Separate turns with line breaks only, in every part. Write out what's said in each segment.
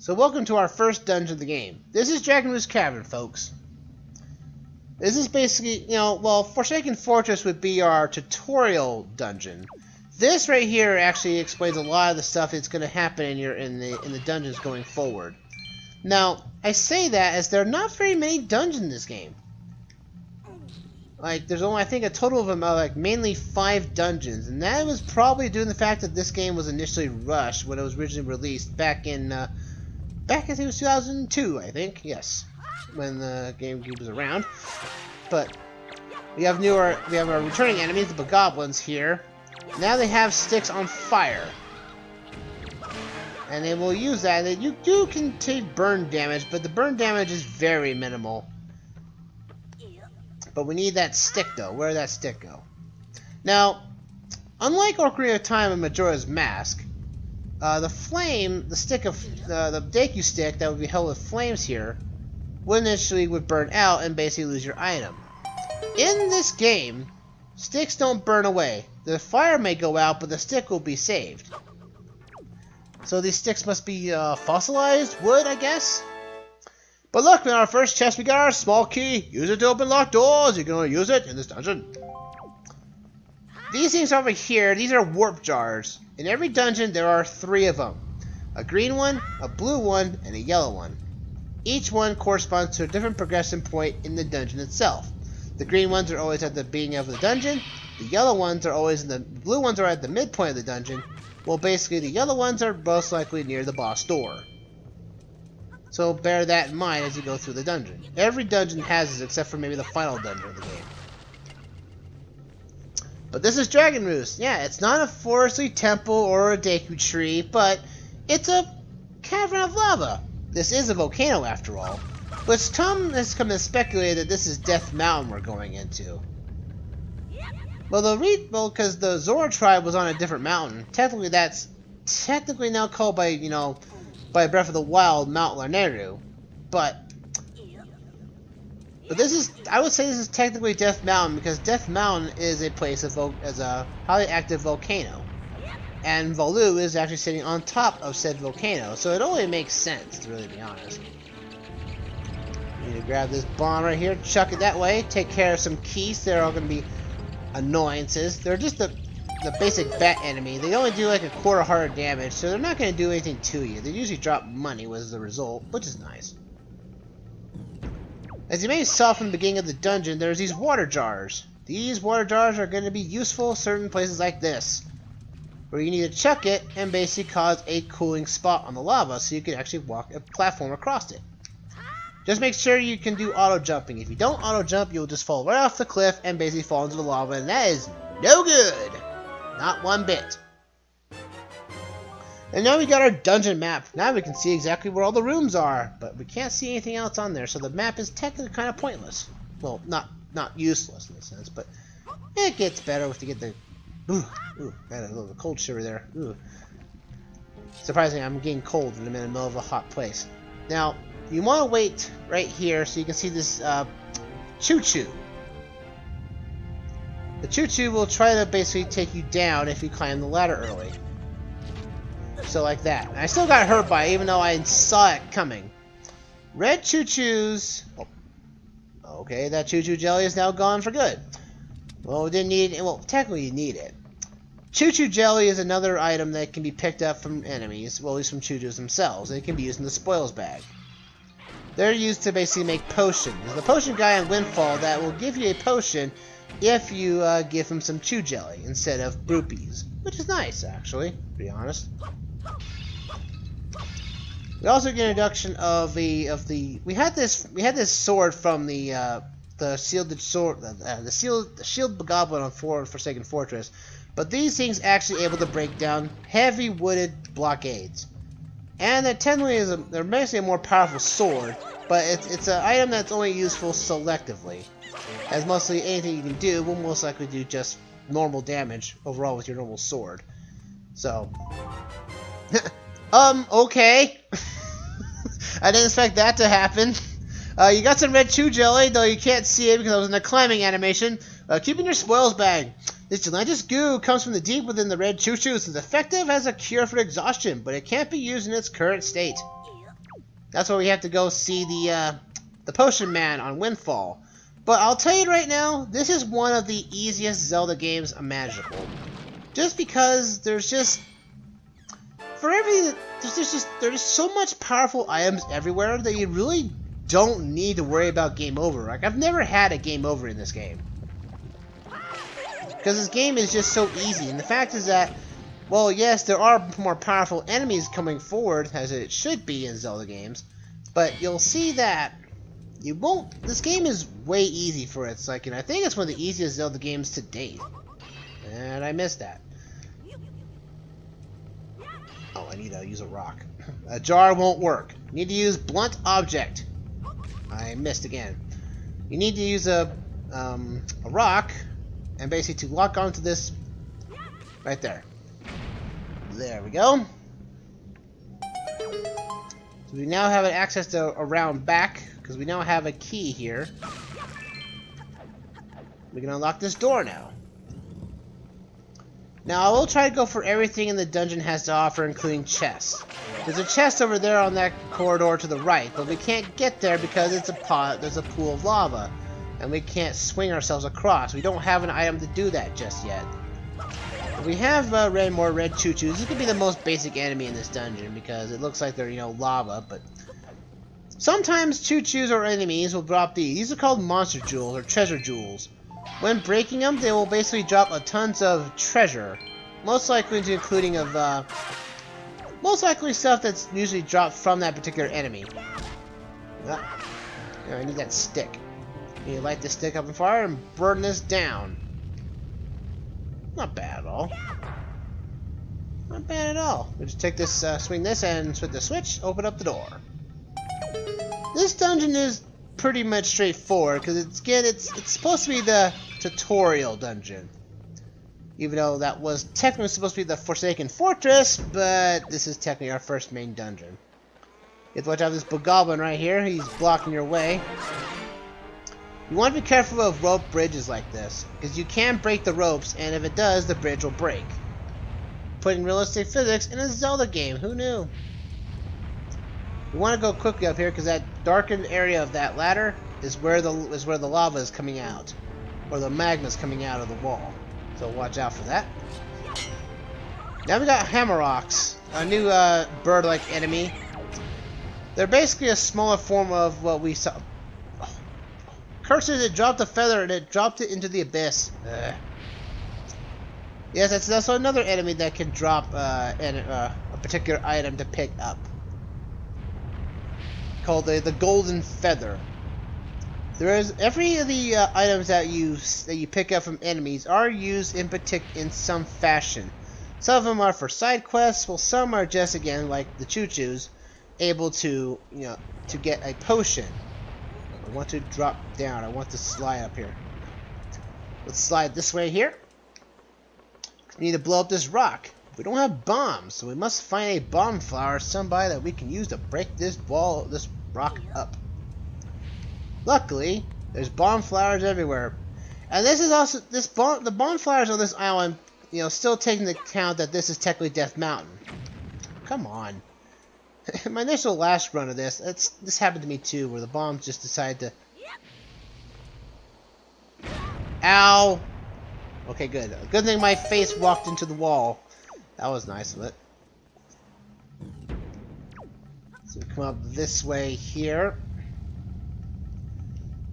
So welcome to our first dungeon of the game. This is Dragon's Cavern, folks. This is basically, well, Forsaken Fortress would be our tutorial dungeon. This right here actually explains a lot of the stuff that's going to happen in the dungeons going forward. Now, I say that as there are not very many dungeons in this game. Like, there's only, I think, a total of like mainly 5 dungeons, and that was probably due to the fact that this game was initially rushed when it was originally released back in I think it was 2002, I think, yes, when the GameCube was around. But we have our returning enemies, the bogoblins here. Now they have sticks on fire, and they will use that. You can take burn damage, but the burn damage is very minimal. But we need that stick, though. Where did that stick go? Now, unlike Ocarina of Time and Majora's Mask, the Deku stick that would be held with flames here would burn out and basically lose your item. In this game, sticks don't burn away. The fire may go out, but the stick will be saved. So these sticks must be fossilized wood, I guess? But look, in our first chest we got our small key. Use it to open locked doors. You can only use it in this dungeon. These things over here, these are warp jars. In every dungeon there are 3 of them. A green one, a blue one, and a yellow one. Each one corresponds to a different progression point in the dungeon itself. The green ones are always at the beginning of the dungeon. The yellow ones are always the blue ones are at the midpoint of the dungeon. Well, basically the yellow ones are most likely near the boss door. So bear that in mind as you go through the dungeon. Every dungeon has this except for maybe the final dungeon of the game. But this is Dragon Roost. Yeah, it's not a forestry temple or a Deku tree, but it's a cavern of lava. This is a volcano after all. But some has come and speculated that this is Death Mountain we're going into. Well, because the Zora tribe was on a different mountain. Technically, that's now called by Breath of the Wild, Mount Laneru. But I would say this is technically Death Mountain because Death Mountain is a place as a highly active volcano. And Volu is actually sitting on top of said volcano, so it only makes sense, to really be honest. You need to grab this bomb right here, chuck it that way, take care of some keys. They're all going to be annoyances. They're just the basic bat enemy. They only do like a quarter heart of damage, so they're not going to do anything to you. They usually drop money as the result, which is nice. As you may saw from the beginning of the dungeon, there's these water jars. These water jars are going to be useful in certain places like this, where you need to chuck it and basically cause a cooling spot on the lava so you can actually walk a platform across it. Just make sure you can do auto jumping. If you don't auto jump, you'll just fall right off the cliff and basically fall into the lava, and that is no good. Not one bit. And now we got our dungeon map. Now we can see exactly where all the rooms are, but we can't see anything else on there, so the map is technically kind of pointless. Well, not useless in a sense, but it gets better if you get the got a little cold shiver there. Ooh. Surprisingly, I'm getting cold and I'm in the middle of a hot place. Now, you want to wait right here so you can see this choo-choo. The choo-choo will try to basically take you down if you climb the ladder early. So like that. And I still got hurt by it even though I saw it coming. Red choo-choos. Oh. Okay, that choo-choo jelly is now gone for good. Well, we didn't need it. Well, technically you need it. Choo-choo jelly is another item that can be picked up from enemies, well, at least from choo-choos themselves. It can be used in the spoils bag. They're used to basically make potions. There's a potion guy on Windfall that will give you a potion if you give him some chew jelly instead of rupees, which is nice, actually, to be honest. We also get an introduction of we had this sword from the shielded sword, the shield goblin on Forsaken Fortress, but these things actually able to break down heavy wooded blockades. And that technically they're basically a more powerful sword, but it's an item that's only useful selectively. As mostly anything you can do will most likely do just normal damage overall with your normal sword. So, okay. I didn't expect that to happen. You got some red chew jelly, though you can't see it because I was in a climbing animation. Keep in your spoils bag. This gelatinous goo comes from the deep within the red choo-choos. It's effective as a cure for exhaustion, but it can't be used in its current state. That's why we have to go see the Potion Man on Windfall. But I'll tell you right now, this is one of the easiest Zelda games imaginable. Just because there's just for everything, there's so much powerful items everywhere that you really don't need to worry about game over. Like, I've never had a game over in this game. Because this game is just so easy. And the fact is that, well, yes, there are more powerful enemies coming forward, as it should be in Zelda games. But you'll see that you won't. This game is way easy for its like, and I think it's one of the easiest Zelda games to date. And I missed that. Oh, I need to use a rock. A jar won't work. Need to use blunt object. I missed again. You need to use a rock, and basically to lock onto this right there. There we go. So we now have access to around back because we now have a key here. We can unlock this door now. Now I will try to go for everything in the dungeon has to offer, including chests. There's a chest over there on that corridor to the right, but we can't get there because it's a pot. There's a pool of lava, and we can't swing ourselves across. We don't have an item to do that just yet. But we have more red choo-choos. This could be the most basic enemy in this dungeon because it looks like they're, you know, lava. But sometimes choo-choos or enemies will drop these. These are called monster jewels or treasure jewels. When breaking them, they will basically drop tons of treasure, most likely including most likely stuff that's usually dropped from that particular enemy. Ah, I need that stick. I need to light this stick up on fire and burn this down. Not bad at all. Not bad at all. We just take this, swing this, and switch the switch. Open up the door. This dungeon is pretty much straightforward because it's supposed to be the tutorial dungeon, even though that was technically supposed to be the Forsaken Fortress, but this is technically our first main dungeon. You have to watch out for this bogoblin right here. He's blocking your way. You want to be careful of rope bridges like this because you can break the ropes, and if it does, the bridge will break. Putting realistic physics in a Zelda game, who knew? We want to go quickly up here because that darkened area of that ladder is where the lava is coming out, or the magma is coming out of the wall. So watch out for that. Now we got Hammerocks, a new bird-like enemy. They're basically a smaller form of what we saw. Oh. Curses! It dropped a feather and it dropped it into the abyss. Yes, that's another enemy that can drop a particular item to pick up, called the golden feather. There is every of the items that you pick up from enemies are used in some fashion. Some of them are for side quests, while some are just, again, like the choo-choos, able to, you know, to get a potion. I want to drop down. I want to slide up here. Let's slide this way here. We need to blow up this rock. We don't have bombs, so we must find a bomb flower, somebody that we can use to break this rock up. Luckily, there's bomb flowers everywhere, and this is also the bomb flowers on this island. You know, still taking into account that this is technically Death Mountain. Come on. My initial last run of this happened to me too, where the bombs just decided to. Ow. Okay, good. Good thing my face walked into the wall. That was nice of it. So we come up this way here.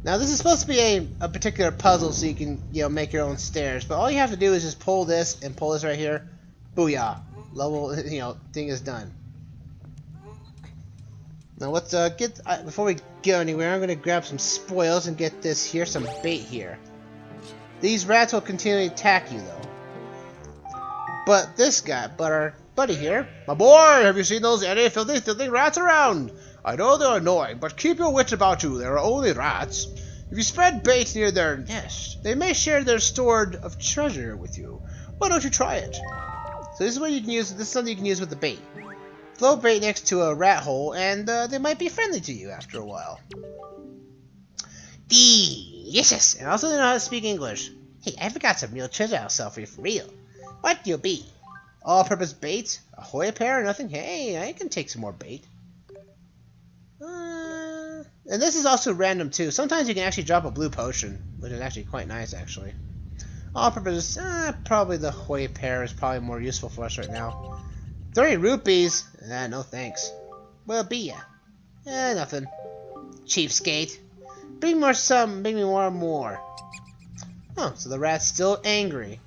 Now this is supposed to be a particular puzzle, so you can, you know, make your own stairs. But all you have to do is just pull this and pull this right here. Booyah! Level, you know, thing is done. Now let's before we go anywhere, I'm gonna grab some spoils and get this here, some bait here. These rats will continually attack you though. But our buddy here, my boy, have you seen those filthy rats around? I know they're annoying, but keep your wits about you. They're only rats. If you spread bait near their nest, they may share their stored of treasure with you. Why don't you try it? So this is what you can use. This is something you can use with the bait. Throw bait next to a rat hole, and they might be friendly to you after a while. Delicious! And also they know how to speak English. Hey, I forgot some real treasure I'll sell for you for real. What do you be? All-purpose bait? Ahoy a pair or nothing? Hey, I can take some more bait. And this is also random too. Sometimes you can actually drop a blue potion, which is actually quite nice actually. All purpose, probably the Hoi pear is probably more useful for us right now. 30 rupees? No thanks. Well, be ya. Nothing. Cheapskate. Bring me more and more. Oh, so the rat's still angry.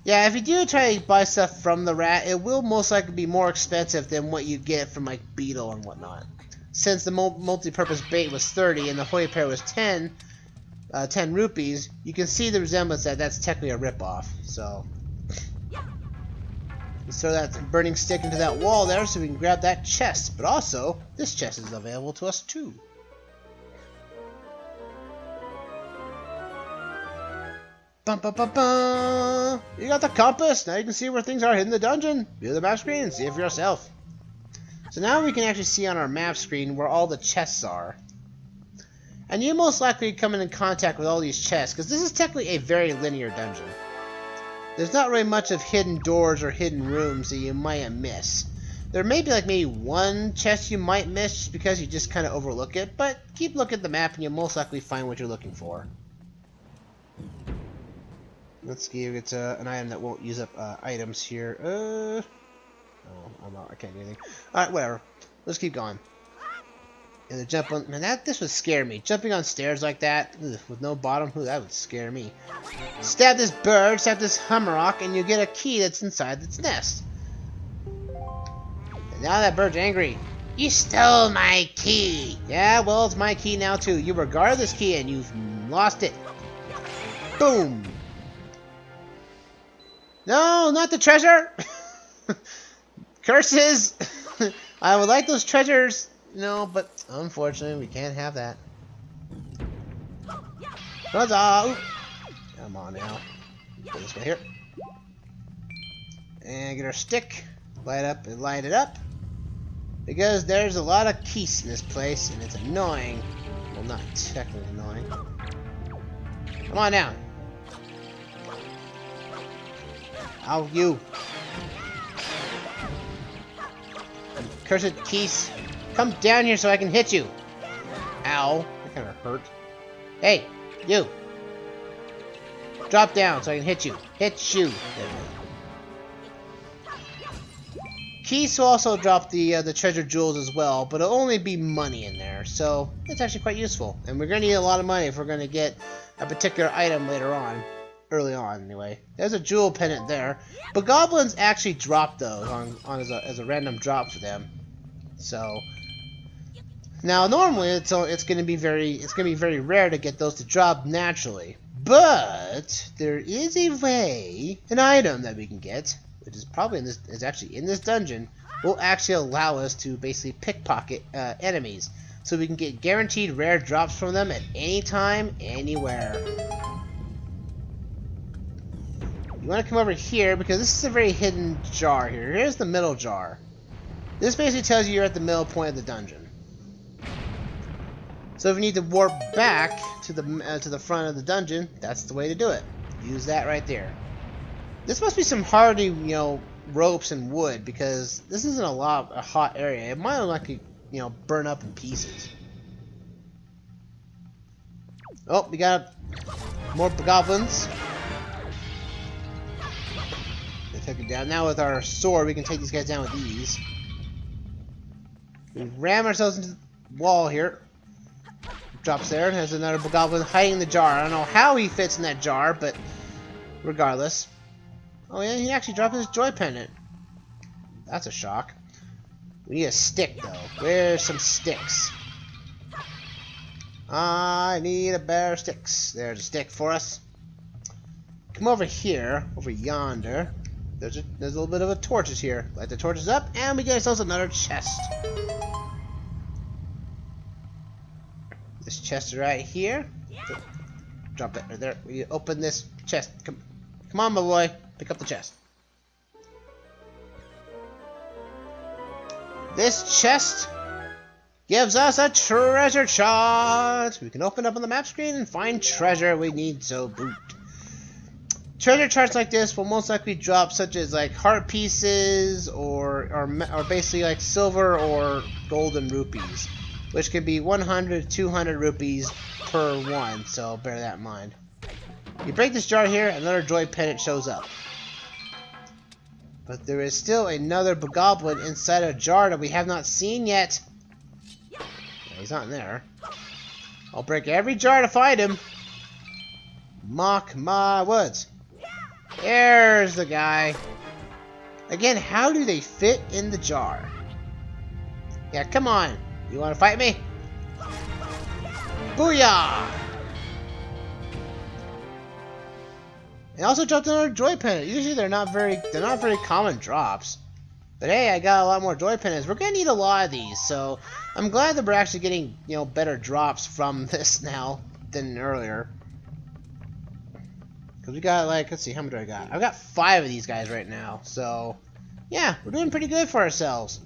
Yeah, if you do try to buy stuff from the rat, it will most likely be more expensive than what you get from like Beetle and whatnot. Since the multi-purpose bait was 30 and the Hoi pear was 10 rupees, you can see the resemblance that that's technically a ripoff. So let's throw that burning stick into that wall there so we can grab that chest. But also, this chest is available to us too. Bum, bum, bum, bum. You got the compass. Now you can see where things are hidden in the dungeon. View the map screen and see it for yourself. So now we can actually see on our map screen where all the chests are. And you most likely come in contact with all these chests, because this is technically a very linear dungeon. There's not really much of hidden doors or hidden rooms that you might miss. There may be like maybe one chest you might miss just because you just kind of overlook it, but keep looking at the map and you'll most likely find what you're looking for. Let's see if it's an item that won't use up items here. Oh, I'm out. I can't do anything. Alright, whatever. Let's keep going. And the jump on... Man, this would scare me. Jumping on stairs like that, with no bottom, that would scare me. Stab this bird, stab this hammerrock, and you get a key that's inside its nest. And now that bird's angry. You stole my key! Yeah, well, it's my key now, too. You were guarding this key, and you've lost it. Boom! No, not the treasure! Curses! I would like those treasures, but unfortunately we can't have that. Huzzah! Come on now. Go this way here. And get our stick. Light it up. Because there's a lot of keys in this place, and it's annoying. Well, not technically annoying. Come on down. Ow, you. Cursed keys. Come down here so I can hit you. Ow. That kind of hurt. Hey, you. Drop down so I can hit you. Hit you. Keys will also drop the treasure jewels as well, but it'll only be money in there, so it's actually quite useful. And we're going to need a lot of money if we're going to get a particular item later on. Early on, anyway. There's a jewel pendant there, but goblins actually drop those on as a random drop for them. So now normally it's going to be very rare to get those to drop naturally, but there is a way, an item that we can get, which is probably actually in this dungeon, will actually allow us to basically pickpocket enemies, so we can get guaranteed rare drops from them at any time, anywhere. You want to come over here because this is a very hidden jar here. Here's the middle jar. This basically tells you you're at the middle point of the dungeon. So if you need to warp back to the front of the dungeon, that's the way to do it. Use that right there. This must be some hardy, ropes and wood, because this isn't a hot area. It might likely, burn up in pieces. Oh, we got more goblins. Take it down. Now with our sword, we can take these guys down with ease. We ram ourselves into the wall here. Drops there, and has another goblin hiding in the jar. I don't know how he fits in that jar, but regardless. Oh yeah, he actually dropped his joy pendant. That's a shock. We need a stick, though. Where's some sticks? I need a pair of sticks. There's a stick for us. Come over here, over yonder. There's a little bit of a torches here. Light the torches up, and we get ourselves another chest. This chest right here. Drop it right there. We open this chest. Come on, my boy. Pick up the chest. This chest gives us a treasure chart. We can open up on the map screen and find treasure we need so boot. Treasure charts like this will most likely drop such as like heart pieces or basically like silver or golden rupees. which can be 100, 200 rupees per one, so bear that in mind. You break this jar here, another joy pendant shows up. But there is still another goblin inside a jar that we have not seen yet. Yeah, he's not in there. I'll break every jar to find him. Mock my woods. There's the guy. Again, how do they fit in the jar? Yeah, come on. You want to fight me? Booyah! And also dropped another joy pendant. Usually they're not very common drops. But hey, I got a lot more joy pendants. We're gonna need a lot of these, so I'm glad that we're actually getting, you know, better drops from this now than earlier. Because we got, like, let's see, how many do I got? I've got 5 of these guys right now, so yeah, we're doing pretty good for ourselves.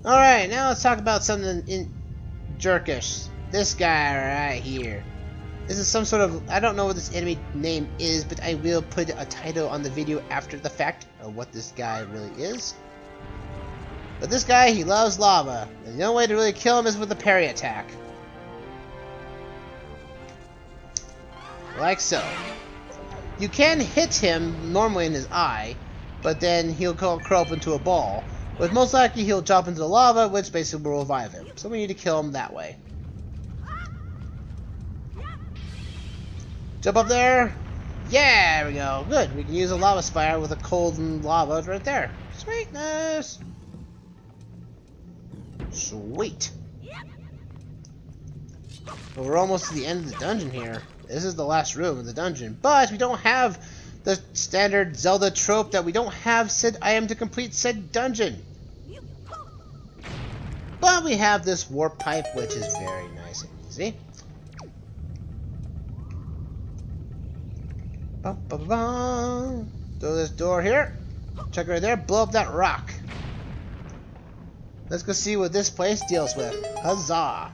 Alright, now let's talk about something jerkish. This guy right here. This is some sort of, I don't know what this enemy name is, but I will put a title on the video after the fact of what this guy really is. But this guy, he loves lava, and the only way to really kill him is with a parry attack. Like so. You can hit him normally in his eye, but then he'll curl up into a ball. But most likely he'll jump into the lava, which basically will revive him. So we need to kill him that way. Jump up there. Yeah, there we go. Good. We can use a lava spire with a cold and lava right there. Sweetness. Sweet. Well, we're almost to the end of the dungeon here. This is the last room of the dungeon, but we don't have the standard Zelda trope that we don't have said item to complete said dungeon. But we have this warp pipe, which is very nice and easy. Throw this door here. Check right there. Blow up that rock. Let's go see what this place deals with. Huzzah!